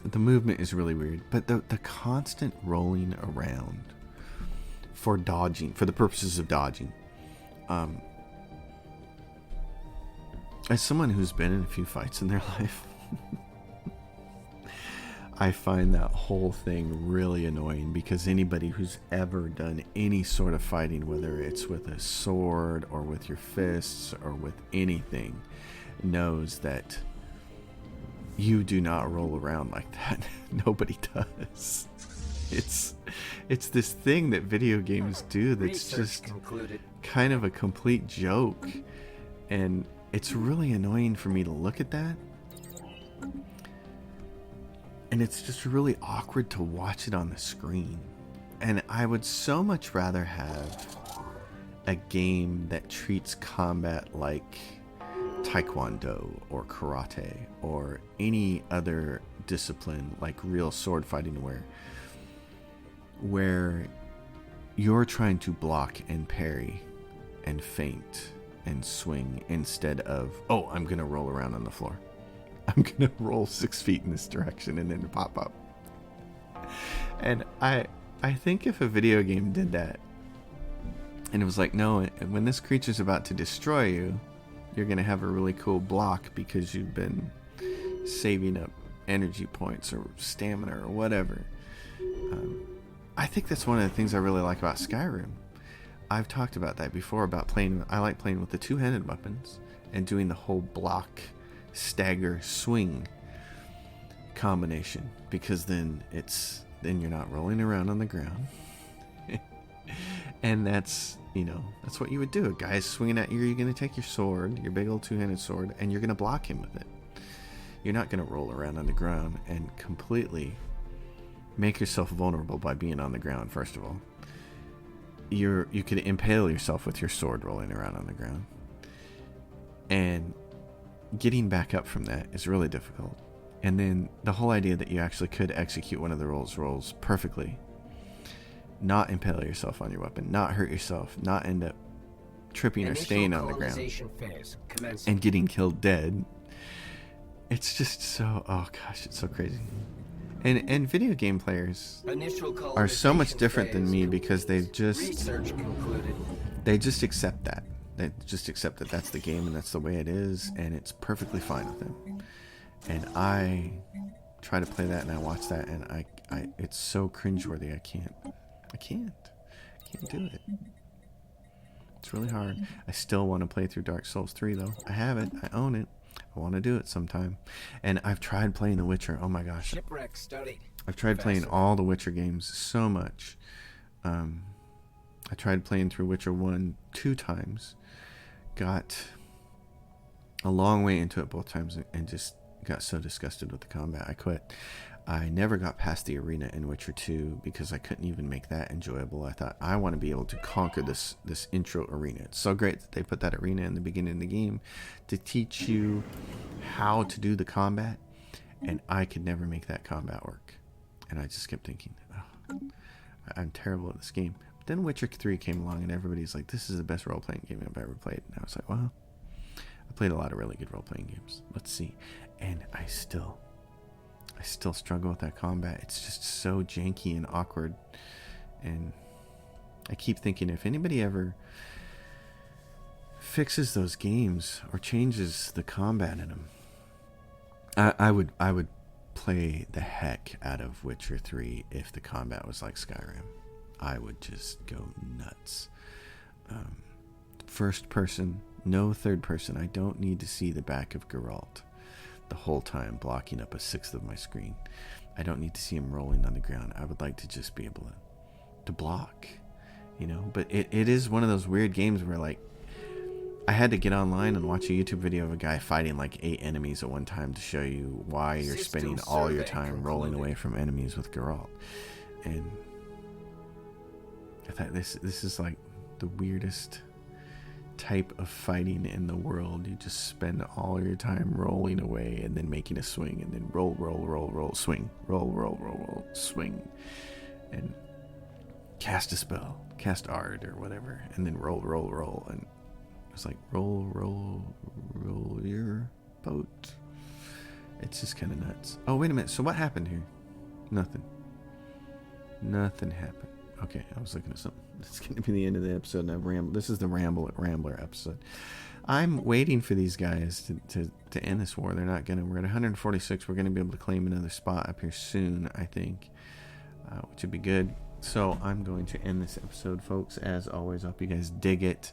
The movement is really weird, but the constant rolling around for dodging, for the purposes of dodging. As someone who's been in a few fights in their life, I find that whole thing really annoying, because anybody who's ever done any sort of fighting, whether it's with a sword or with your fists or with anything, knows that you do not roll around like that. Nobody does. It's this thing that video games do that's just kind of a complete joke, and it's really annoying for me to look at that, and it's just really awkward to watch it on the screen. And I would so much rather have a game that treats combat like Taekwondo or karate or any other discipline, like real sword fighting, where you're trying to block and parry and feint and swing, instead of, oh, I'm gonna roll around on the floor, I'm gonna roll 6 feet in this direction and then pop up. And I think if a video game did that, and it was like, no, when this creature's about to destroy you, you're going to have a really cool block because you've been saving up energy points or stamina or whatever. I think that's one of the things I really like about Skyrim. I've talked about that before, about I like playing with the two-handed weapons and doing the whole block, stagger, swing combination, because then you're not rolling around on the ground. And that's what you would do. A guy's swinging at you, you're going to take your sword, your big old two-handed sword, and you're going to block him with it. You're not going to roll around on the ground and completely make yourself vulnerable by being on the ground. First of all, you could impale yourself with your sword rolling around on the ground, and getting back up from that is really difficult. And then the whole idea that you actually could execute one of the rolls perfectly, not impale yourself on your weapon, not hurt yourself, not end up tripping or staying on the ground and getting killed dead. It's just so, oh gosh, it's so crazy. And video game players are so much different than me, because they just accept that. They just accept that that's the game and that's the way it is, and it's perfectly fine with them. And I try to play that, and I watch that, and I it's so cringeworthy. I can't do it. It's really hard. I still want to play through Dark Souls 3 though. I have it. I own it. I want to do it sometime. And I've tried playing The Witcher. Oh my gosh. I've tried playing all the Witcher games so much. I tried playing through Witcher 1 2 times. Got a long way into it both times and just got so disgusted with the combat, I quit. I never got past the arena in Witcher 2 because I couldn't even make that enjoyable. I thought, I want to be able to conquer this intro arena. It's so great that they put that arena in the beginning of the game to teach you how to do the combat, and I could never make that combat work. And I just kept thinking, oh, I'm terrible at this game. But then Witcher 3 came along, and everybody's like, this is the best role-playing game I've ever played. And I was like, well, I played a lot of really good role-playing games. Let's see. And I still struggle with that combat. It's just so janky and awkward. And I keep thinking, if anybody ever fixes those games or changes the combat in them, I would play the heck out of Witcher 3 if the combat was like Skyrim. I would just go nuts. First person, no third person. I don't need to see the back of Geralt the whole time, blocking up a sixth of my screen. I don't need to see him rolling on the ground. I would like to just be able to block, you know. But it is one of those weird games where, like, I had to get online and watch a YouTube video of a guy fighting like 8 enemies at one time to show you why you're spending all your time rolling away from enemies with Geralt. And I thought this is like the weirdest type of fighting in the world. You just spend all your time rolling away and then making a swing, and then roll, swing, roll, swing, and cast a spell, cast Ard or whatever, and then roll, and it's like roll your boat. It's just kind of nuts. Oh, wait a minute. So what happened here? Nothing happened. Okay, I was looking at something. It's going to be the end of the episode, and I've rambled. This is the Rambler episode. I'm waiting for these guys to end this war. They're not going to. We're at 146. We're going to be able to claim another spot up here soon, I think, which would be good. So I'm going to end this episode, folks. As always, I hope you guys dig it.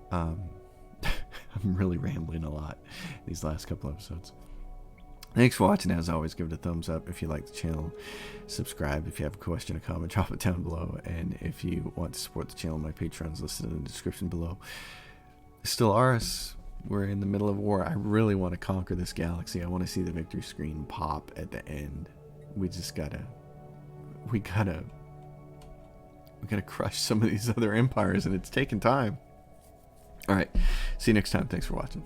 I'm really rambling a lot these last couple episodes. Thanks for watching. As always, give it a thumbs up if you like the channel. Subscribe if you have a question or comment. Drop it down below. And if you want to support the channel, my Patreon's listed in the description below. Stellaris, we're in the middle of war. I really want to conquer this galaxy. I want to see the victory screen pop at the end. We gotta crush some of these other empires, and it's taking time. All right, see you next time. Thanks for watching.